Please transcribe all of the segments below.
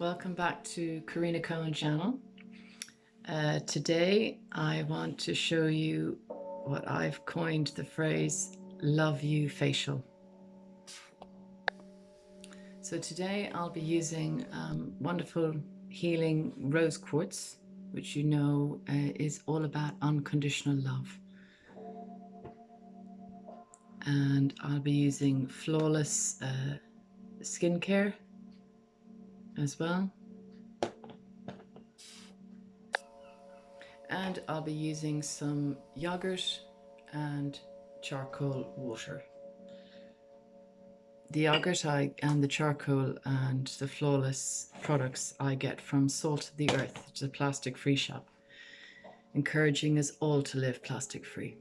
Welcome back to Karina Cohen channel. Today I want to show you what I've coined the phrase love you facial. So today I'll be using wonderful healing rose quartz, which you know is all about unconditional love. And I'll be using flawless skincare as well. And I'll be using some yogurt and charcoal water. The yogurt and the charcoal and the flawless products I get from Salt of the Earth, which is a plastic-free shop, encouraging us all to live plastic-free.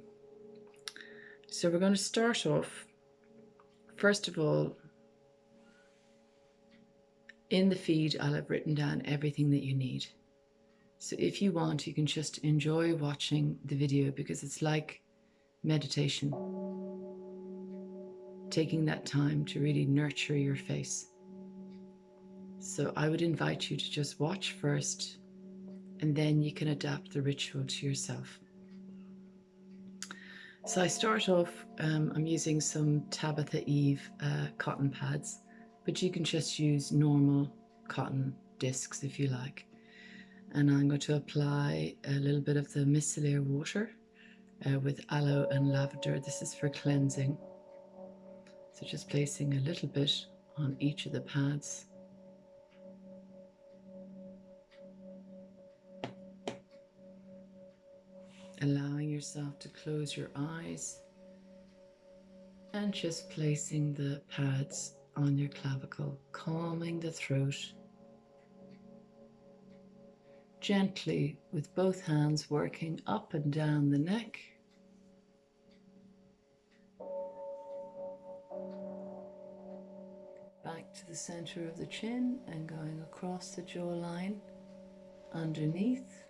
So we're going to start off, first of all, in the feed I'll have written down everything that you need. So if you want, you can just enjoy watching the video because it's like meditation, taking that time to really nurture your face. So I would invite you to just watch first, and then you can adapt the ritual to yourself. So I start off, I'm using some Tabitha Eve cotton pads, but you can just use normal cotton discs if you like. And I'm going to apply a little bit of the micellar water with aloe and lavender. This is for cleansing. So just placing a little bit on each of the pads. Allowing yourself to close your eyes and just placing the pads on your clavicle, calming the throat. Gently, with both hands working up and down the neck. Back to the center of the chin and going across the jawline, underneath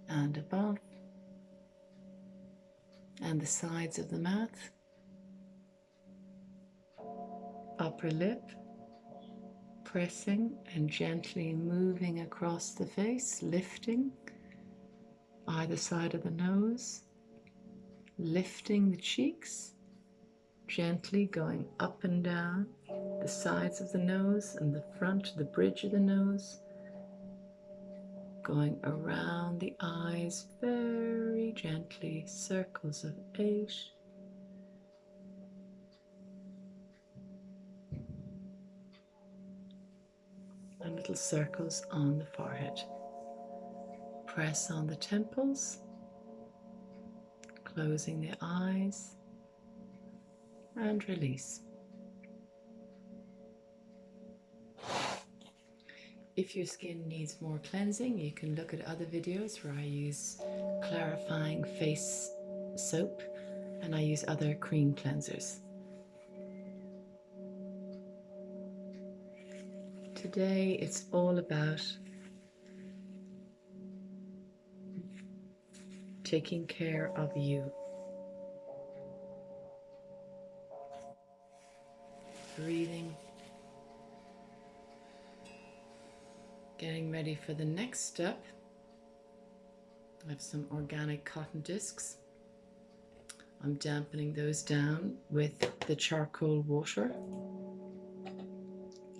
and above, and the sides of the mouth, upper lip, pressing and gently moving across the face, lifting either side of the nose, lifting the cheeks, gently going up and down the sides of the nose and the front, the bridge of the nose, going around the eyes very gently, circles of 8. And little circles on the forehead. Press on the temples, closing the eyes, and release. If your skin needs more cleansing, you can look at other videos where I use clarifying face soap and I use other cream cleansers. Today it's all about taking care of you. Breathing. Getting ready for the next step. I have some organic cotton discs. I'm dampening those down with the charcoal water.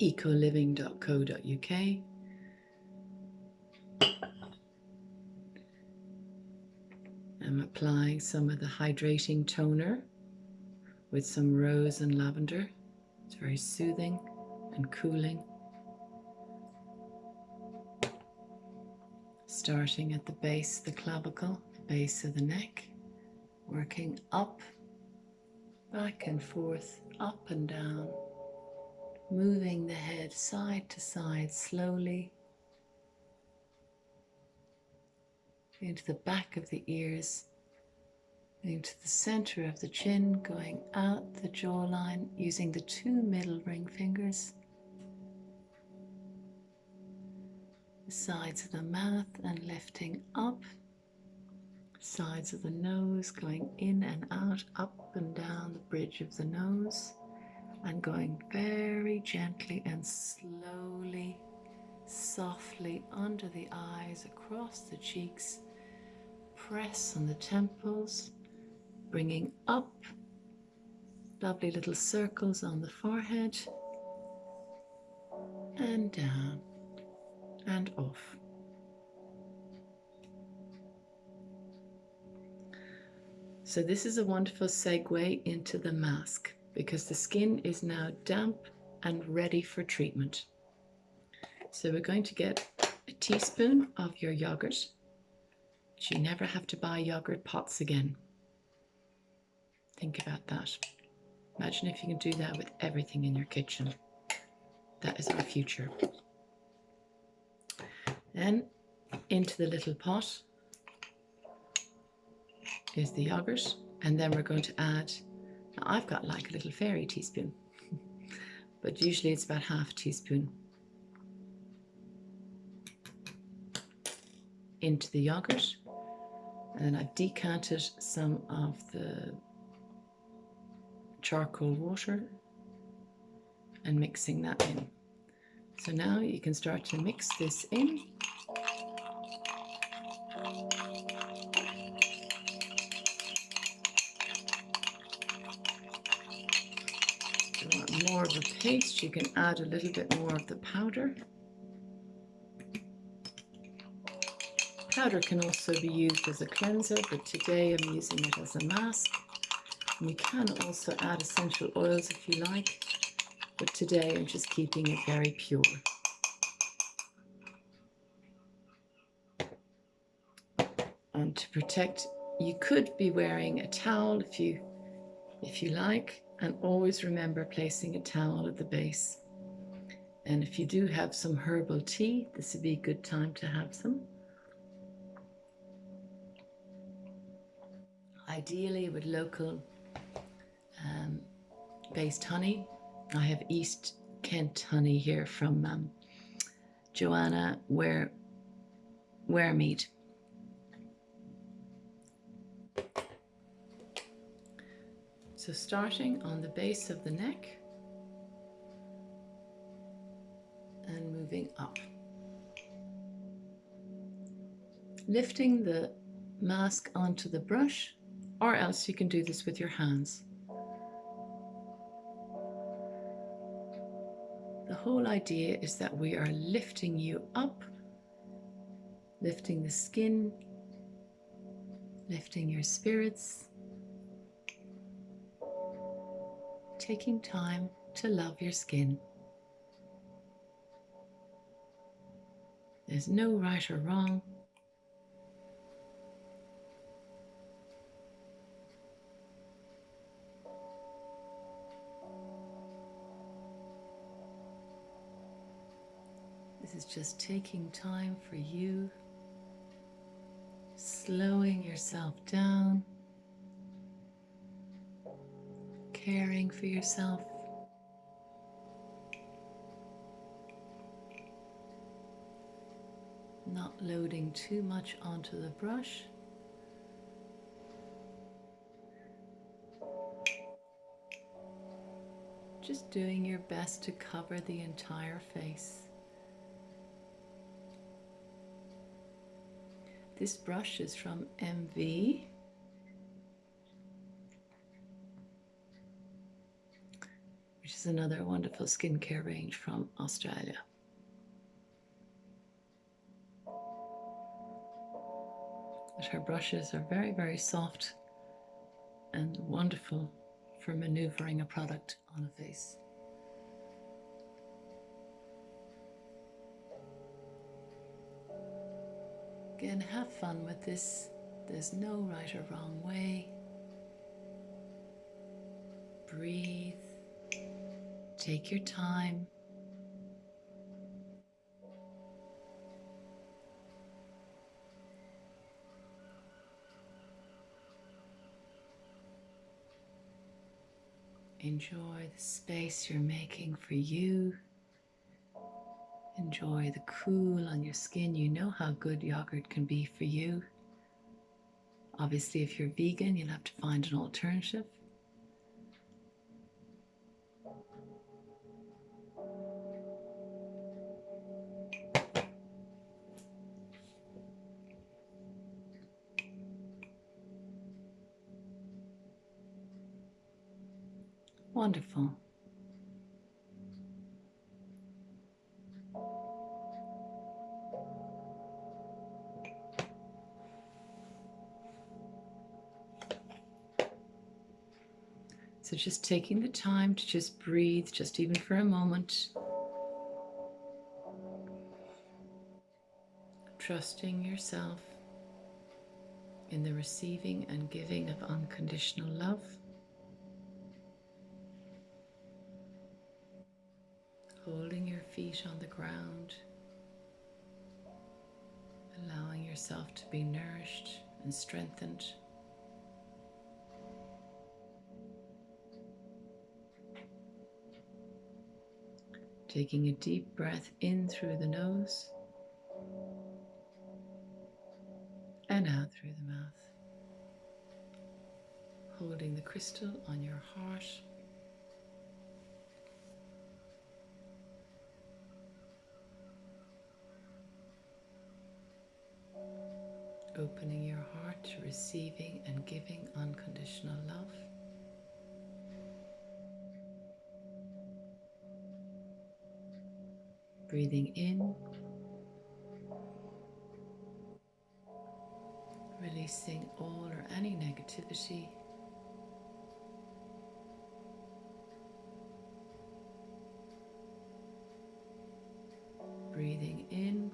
ecoliving.co.uk. I'm applying some of the Hydrating Toner with some rose and lavender. It's very soothing and cooling. Starting at the base of the clavicle, base of the neck, working up, back and forth, up and down, moving the head side to side slowly, into the back of the ears, into the center of the chin, going out the jawline using the 2 middle ring fingers, the sides of the mouth and lifting up, sides of the nose going in and out, up and down the bridge of the nose, and going very gently and slowly softly under the eyes, across the cheeks. Press on the temples, bringing up lovely little circles on the forehead, and down and off. So this is a wonderful segue into the mask, because the skin is now damp and ready for treatment. So we're going to get a teaspoon of your yogurt. You never have to buy yogurt pots again. Think about that. Imagine if you can do that with everything in your kitchen. That is our future. Then into the little pot is the yogurt, and then we're going to add, now I've got like a little fairy teaspoon, but usually it's about half a teaspoon into the yogurt. And then I've decanted some of the charcoal water and mixing that in. So now you can start to mix this in. If you want more of a paste, you can add a little bit more of the powder. Powder can also be used as a cleanser, but today I'm using it as a mask. And you can also add essential oils if you like, but today I'm just keeping it very pure. And to protect, you could be wearing a towel if you like, and always remember placing a towel at the base. And if you do have some herbal tea, this would be a good time to have some. Ideally with local based honey. I have East Kent honey here from Joanna Waremead. So starting on the base of the neck and moving up. Lifting the mask onto the brush, or else you can do this with your hands. The whole idea is that we are lifting you up, lifting the skin, lifting your spirits, taking time to love your skin. There's no right or wrong. This is just taking time for you, slowing yourself down, caring for yourself. Not loading too much onto the brush. Just doing your best to cover the entire face. This brush is from MV. Which is another wonderful skincare range from Australia. But her brushes are very, very soft and wonderful for maneuvering a product on a face. Again, have fun with this. There's no right or wrong way. Breathe. Take your time. Enjoy the space you're making for you. Enjoy the cool on your skin. You know how good yogurt can be for you. Obviously, if you're vegan, you'll have to find an alternative. Wonderful. So just taking the time to just breathe, just even for a moment. Trusting yourself in the receiving and giving of unconditional love. Holding your feet on the ground. Allowing yourself to be nourished and strengthened. Taking a deep breath in through the nose and out through the mouth. Holding the crystal on your heart. Opening your heart to receiving and giving unconditional love. Breathing in, releasing all or any negativity. Breathing in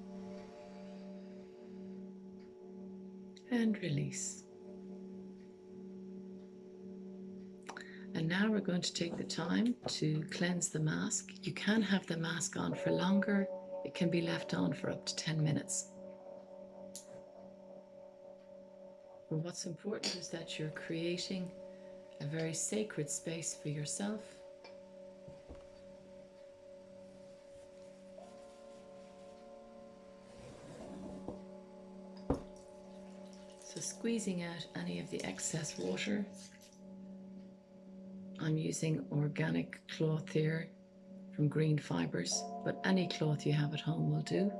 and release. And now we're going to take the time to cleanse the mask. You can have the mask on for longer. It can be left on for up to 10 minutes. But what's important is that you're creating a very sacred space for yourself. So squeezing out any of the excess water. I'm using organic cloth here from Green Fibres, but any cloth you have at home will do.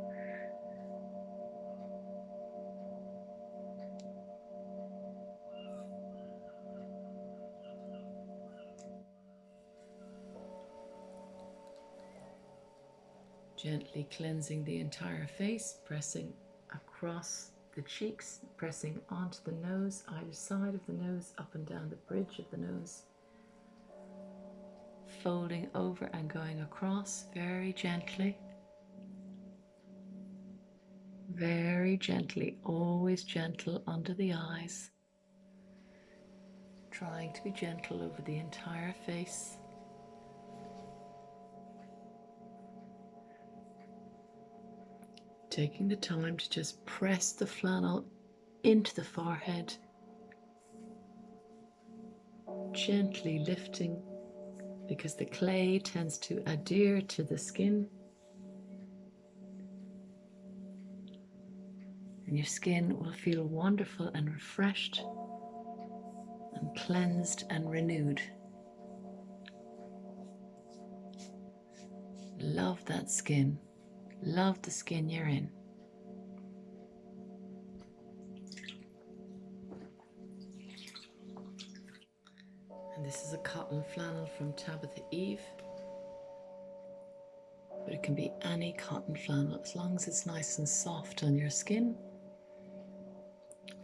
Gently cleansing the entire face, pressing across the cheeks, pressing onto the nose, either side of the nose, up and down the bridge of the nose. Folding over and going across very gently. Very gently, always gentle under the eyes. Trying to be gentle over the entire face. Taking the time to just press the flannel into the forehead. Gently lifting, because the clay tends to adhere to the skin. And your skin will feel wonderful and refreshed and cleansed and renewed. Love that skin. Love the skin you're in. And this is a cotton flannel from Tabitha Eve. But it can be any cotton flannel as long as it's nice and soft on your skin.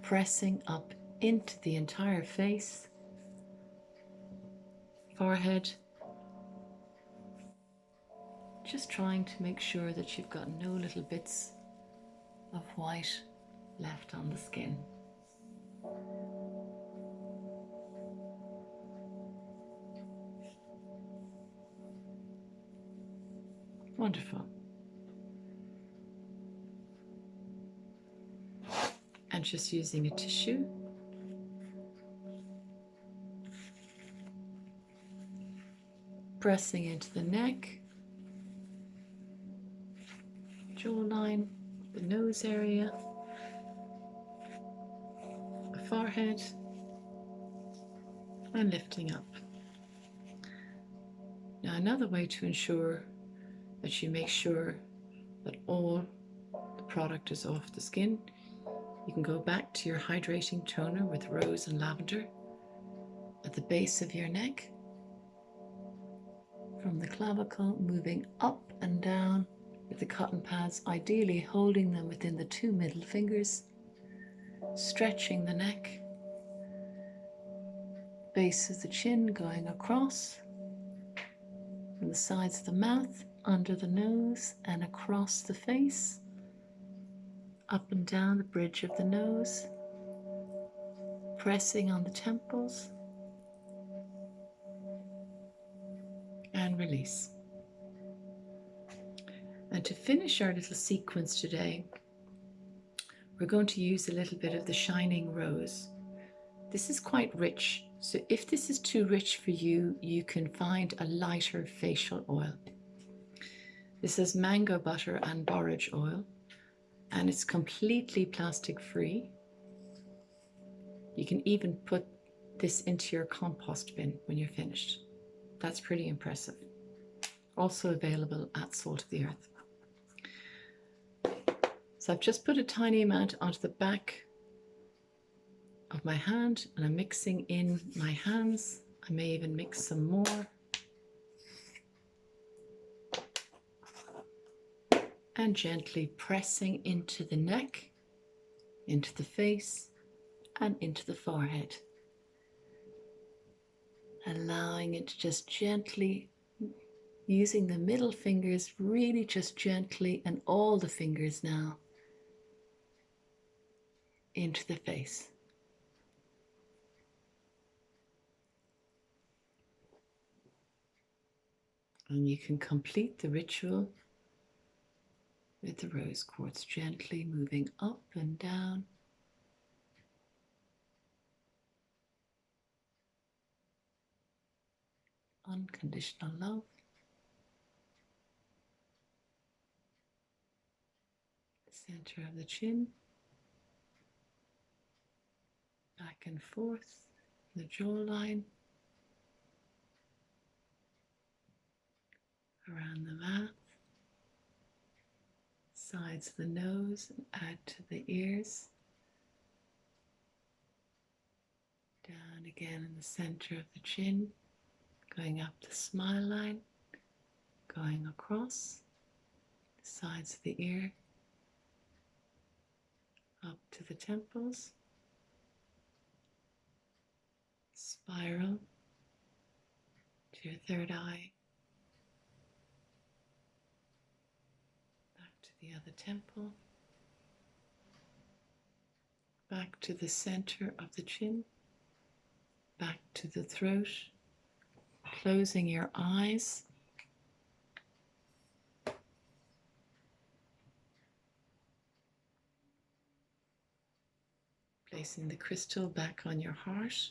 Pressing up into the entire face, forehead. Just trying to make sure that you've got no little bits of white left on the skin. Wonderful. And just using a tissue. Pressing into the neck, jawline, the nose area, the forehead, and lifting up. Now another way to ensure that you make sure that all the product is off the skin, you can go back to your hydrating toner with rose and lavender at the base of your neck. from the clavicle, moving up and down with the cotton pads, ideally holding them within the 2 middle fingers, stretching the neck, base of the chin going across, from the sides of the mouth, under the nose and across the face, up and down the bridge of the nose, pressing on the temples, and release. And to finish our little sequence today, we're going to use a little bit of the Shining Rose. This is quite rich, so if this is too rich for you, you can find a lighter facial oil. This is mango butter and borage oil, and it's completely plastic free. You can even put this into your compost bin when you're finished. That's pretty impressive. Also available at Salt of the Earth. So I've just put a tiny amount onto the back of my hand, and I'm mixing in my hands. I may even mix some more. And gently pressing into the neck, into the face, and into the forehead. Allowing it to just gently, using the middle fingers, really just gently, and all the fingers now, into the face. And you can complete the ritual with the rose quartz, gently moving up and down. Unconditional love. Center of the chin. Back and forth, the jawline. Around the mouth. Sides of the nose, and add to the ears. Down again in the center of the chin, going up the smile line, going across the sides of the ear, up to the temples, spiral to your third eye, back to the other temple, back to the center of the chin, back to the throat, closing your eyes. Placing the crystal back on your heart.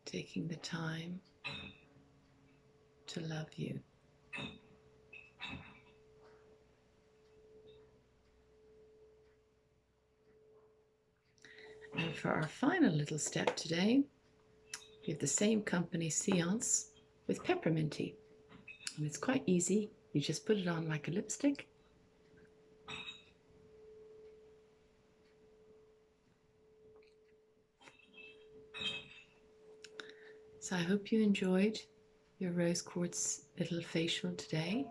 Taking the time to love you. And for our final little step today, we have the same company seance with peppermint tea. And it's quite easy. You just put it on like a lipstick. So I hope you enjoyed your rose quartz little facial today.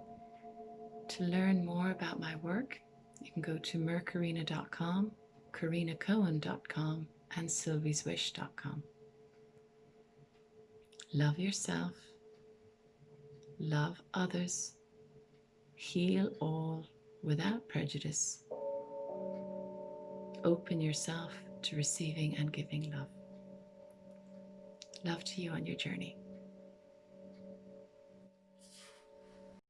To learn more about my work, you can go to mercarina.com, carinacohen.com, and sylvieswish.com. Love yourself, love others, heal all without prejudice. Open yourself to receiving and giving love. Love to you on your journey.